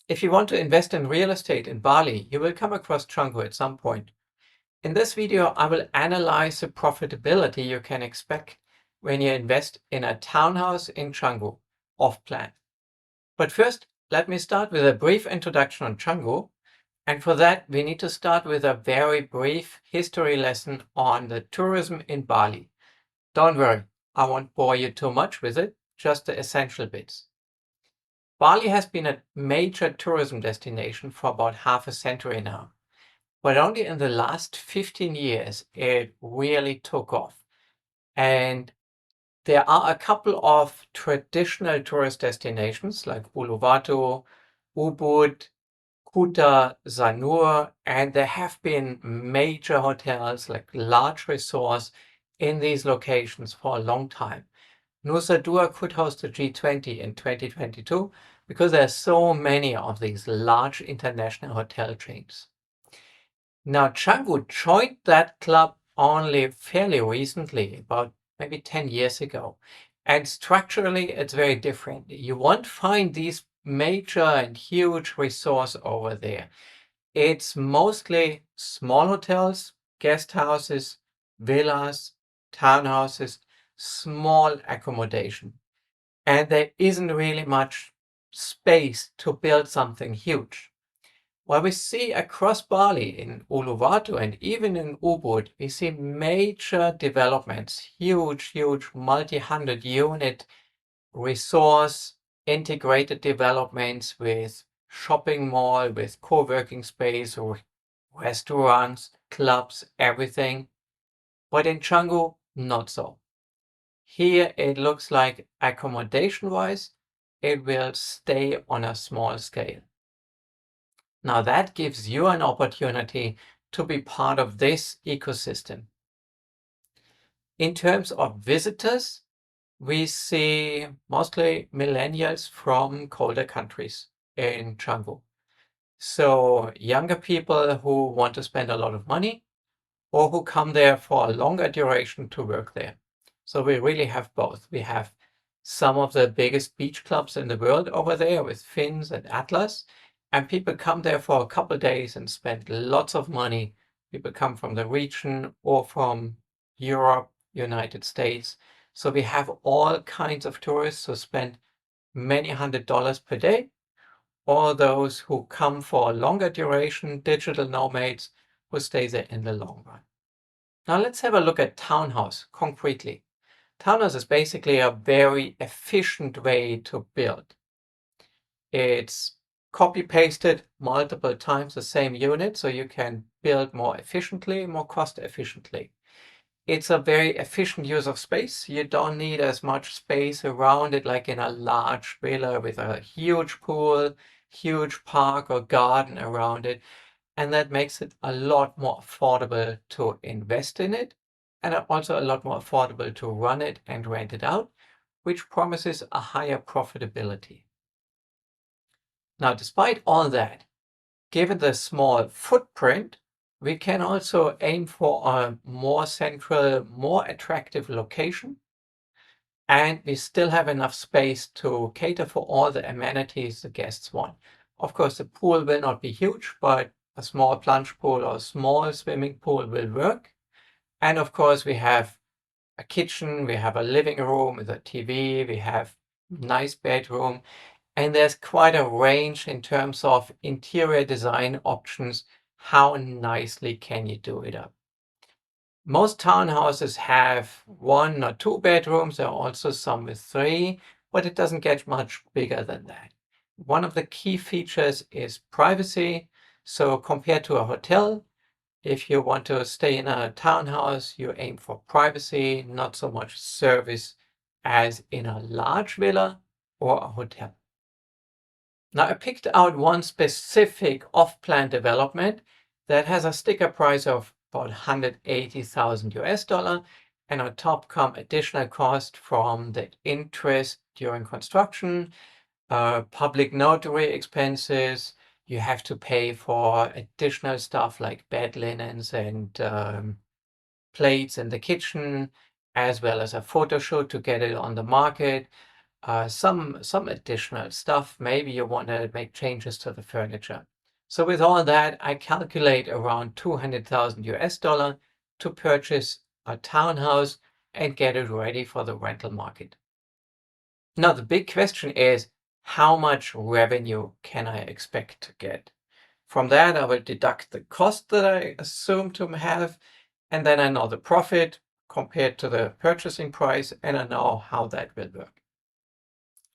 If you want to invest in real estate in Bali, you will come across Canggu at some point. In this video, I will analyze the profitability you can expect when you invest in a townhouse in Canggu, off-plan. But first, let me start with a brief introduction on Canggu. And for that, we need to start with a very brief history lesson on the tourism in Bali. Don't worry, I won't bore you too much with it, just the essential bits. Bali has been a major tourism destination for about half a century now, but only in the last 15 years it really took off. And there are a couple of traditional tourist destinations like Uluwatu, Ubud, Kuta, Sanur, and there have been major hotels like large resorts in these locations for a long time. Nusa Dua could host the G20 in 2022 because there are so many of these large international hotel chains. Now, Canggu joined that club only fairly recently, about maybe 10 years ago. And structurally, it's very different. You won't find these major and huge resorts over there. It's mostly small hotels, guest houses, villas, townhouses, small accommodation. And there isn't really much space to build something huge. What we see across Bali, in Uluwatu and even in Ubud, we see major developments, huge multi-hundred unit resource integrated developments with shopping mall, with co-working space, or restaurants, clubs, everything. But in Canggu, not so. Here it looks like accommodation-wise, it will stay on a small scale. Now that gives you an opportunity to be part of this ecosystem. In terms of visitors, we see mostly millennials from colder countries in Canggu. So younger people who want to spend a lot of money or who come there for a longer duration to work there. So we really have both. We have some of the biggest beach clubs in the world over there with Fins and Atlas, and people come there for a couple of days and spend lots of money. People come from the region or from Europe, United States. So we have all kinds of tourists who spend many $100s per day, or those who come for a longer duration, digital nomads who stay there in the long run. Now let's have a look at townhouse concretely. Townhouse is basically a very efficient way to build. It's copy-pasted multiple times the same unit, so you can build more efficiently, more cost efficiently. It's a very efficient use of space. You don't need as much space around it like in a large villa with a huge pool, huge park or garden around it. And that makes it a lot more affordable to invest in it, and also a lot more affordable to run it and rent it out, which promises a higher profitability. Now, despite all that, given the small footprint, we can also aim for a more central, more attractive location. And we still have enough space to cater for all the amenities the guests want. Of course, the pool will not be huge, but a small plunge pool or a small swimming pool will work. And of course, we have a kitchen, we have a living room with a TV, we have nice bedroom, and there's quite a range in terms of interior design options. How nicely can you do it up? Most townhouses have 1 or 2 bedrooms. There are also some with 3, but it doesn't get much bigger than that. One of the key features is privacy. So compared to a hotel, if you want to stay in a townhouse, you aim for privacy, not so much service as in a large villa or a hotel. Now I picked out one specific off-plan development that has a sticker price of about 180,000 US dollar, and on top come additional cost from the interest during construction, public notary expenses. You have to pay for additional stuff like bed linens and plates in the kitchen, as well as a photo shoot to get it on the market. some additional stuff. Maybe you want to make changes to the furniture. So with all that, I calculate around 200,000 US dollar to purchase a townhouse and get it ready for the rental market. Now, the big question is, how much revenue can I expect to get? From that, I will deduct the cost that I assume to have, and then I know the profit compared to the purchasing price, and I know how that will work.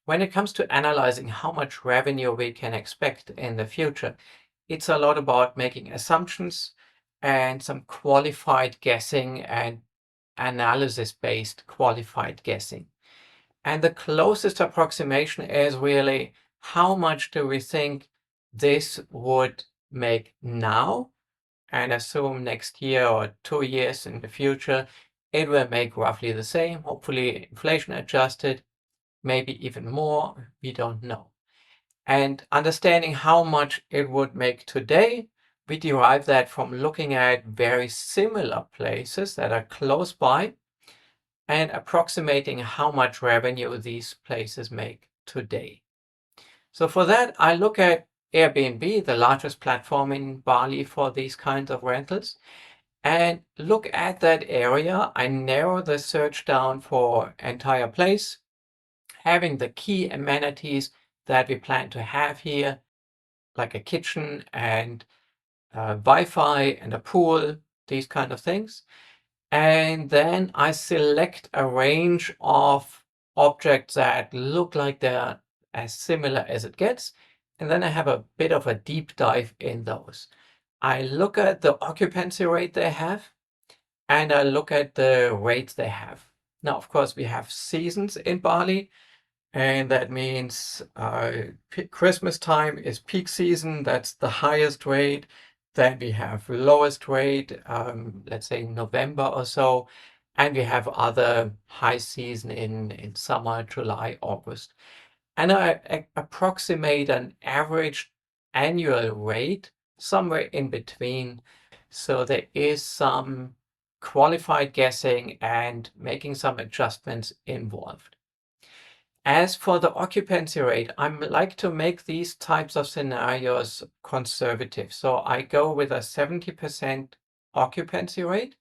When it comes to analyzing how much revenue we can expect in the future, it's a lot about making assumptions and some qualified guessing and analysis-based qualified guessing. And the closest approximation is really how much do we think this would make now, and assume next year or 2 years in the future, it will make roughly the same, hopefully inflation adjusted, maybe even more, we don't know. And understanding how much it would make today, we derive that from looking at very similar places that are close by and approximating how much revenue these places make today. So for that, I look at Airbnb, the largest platform in Bali for these kinds of rentals, and look at that area. I narrow the search down for entire place, having the key amenities that we plan to have here, like a kitchen and Wi-Fi and a pool, these kind of things. And then I select a range of objects that look like they're as similar as it gets. And then I have a bit of a deep dive in those. I look at the occupancy rate they have, and I look at the rates they have. Now, of course, we have seasons in Bali, and that means Christmas time is peak season. That's the highest rate. Then we have lowest rate, let's say November or so. And we have other high season in summer, July, August. And I approximate an average annual rate somewhere in between. So there is some qualified guessing and making some adjustments involved. As for the occupancy rate, I like to make these types of scenarios conservative. So I go with a 70% occupancy rate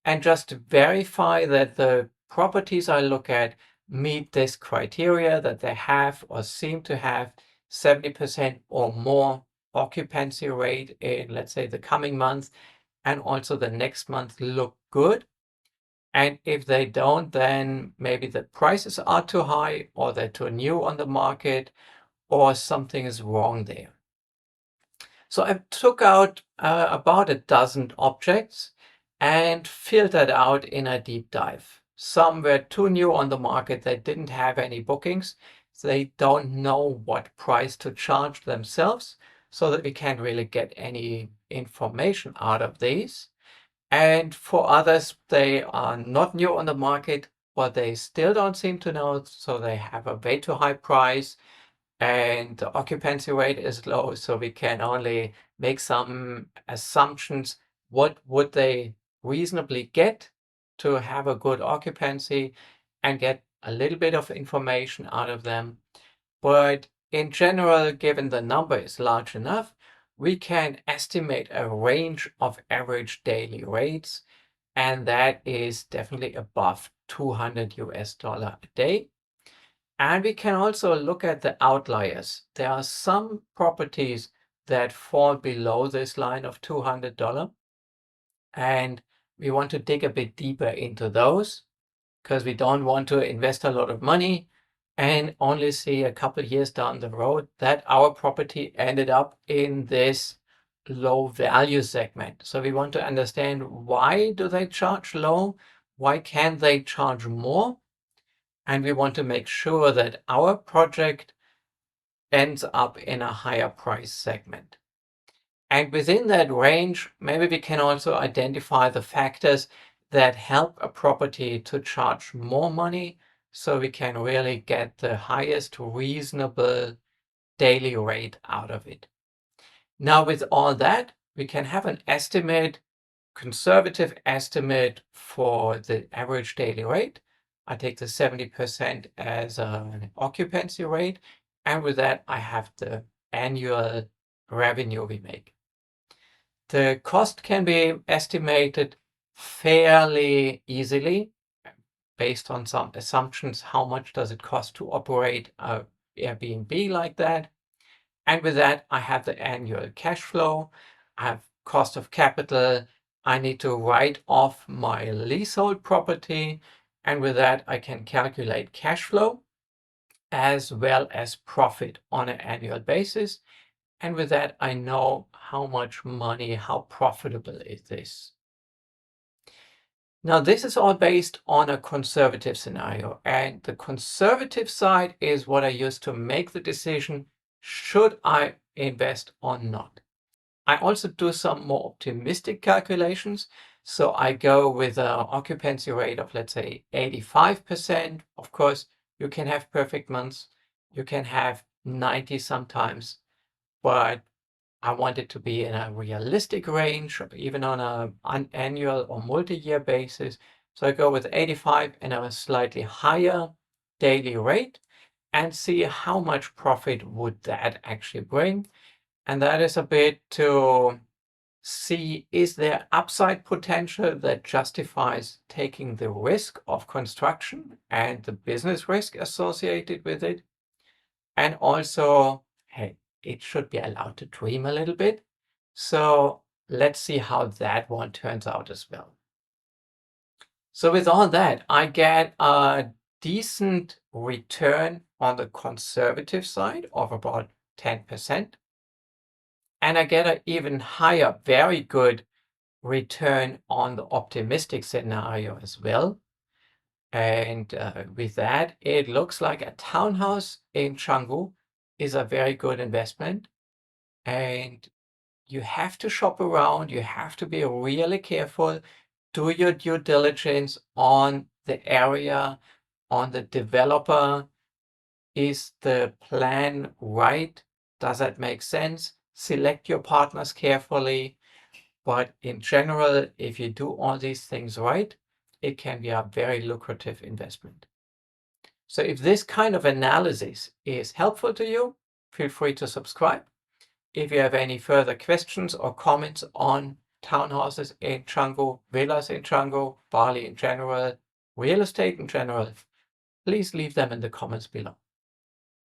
and just verify that the properties I look at meet this criteria, that they have or seem to have 70% or more occupancy rate in, let's say, the coming month, and also the next month look good. And if they don't, then maybe the prices are too high, or they're too new on the market, or something is wrong there. So I took out about a dozen objects and filtered out in a deep dive. Some were too new on the market. They didn't have any bookings. They don't know what price to charge themselves, so that we can't really get any information out of these. And for others, they are not new on the market, but they still don't seem to know, so they have a way too high price and the occupancy rate is low, so we can only make some assumptions. What would they reasonably get to have a good occupancy and get a little bit of information out of them? But in general, given the number is large enough, we can estimate a range of average daily rates, and that is definitely above 200 US dollar a day. And we can also look at the outliers. There are some properties that fall below this line of $200, and we want to dig a bit deeper into those because we don't want to invest a lot of money and only see a couple years down the road that our property ended up in this low value segment. So we want to understand, why do they charge low? Why can't they charge more? And we want to make sure that our project ends up in a higher price segment. And within that range, maybe we can also identify the factors that help a property to charge more money, so we can really get the highest reasonable daily rate out of it. Now, with all that, we can have an estimate, conservative estimate for the average daily rate, I take the 70% as an occupancy rate, and with that, I have the annual revenue we make. The cost can be estimated fairly easily based on some assumptions. How much does it cost to operate a Airbnb like that? And with that, I have the annual cash flow, I have cost of capital, I need to write off my leasehold property, and with that, I can calculate cash flow as well as profit on an annual basis. And with that, I know how much money, how profitable is this. Now, this is all based on a conservative scenario, and the conservative side is what I use to make the decision, should I invest or not? I also do some more optimistic calculations. So I go with an occupancy rate of, let's say, 85%. Of course, you can have perfect months. You can have 90 sometimes, but I want it to be in a realistic range, even on an annual or multi-year basis. So I go with 85 and a slightly higher daily rate and see how much profit would that actually bring. And that is a bit to see, is there upside potential that justifies taking the risk of construction and the business risk associated with it? And also, hey, it should be allowed to dream a little bit. So let's see how that one turns out as well. So with all that, I get a decent return on the conservative side of about 10%. And I get an even higher, very good return on the optimistic scenario as well. And with that, it looks like a townhouse in Canggu is a very good investment. And you have to shop around. You have to be really careful. Do your due diligence on the area, on the developer. Is the plan right? Does that make sense? Select your partners carefully. But in general, if you do all these things right, it can be a very lucrative investment. So if this kind of analysis is helpful to you, feel free to subscribe. If you have any further questions or comments on townhouses in Canggu, villas in Canggu, Bali in general, real estate in general, please leave them in the comments below.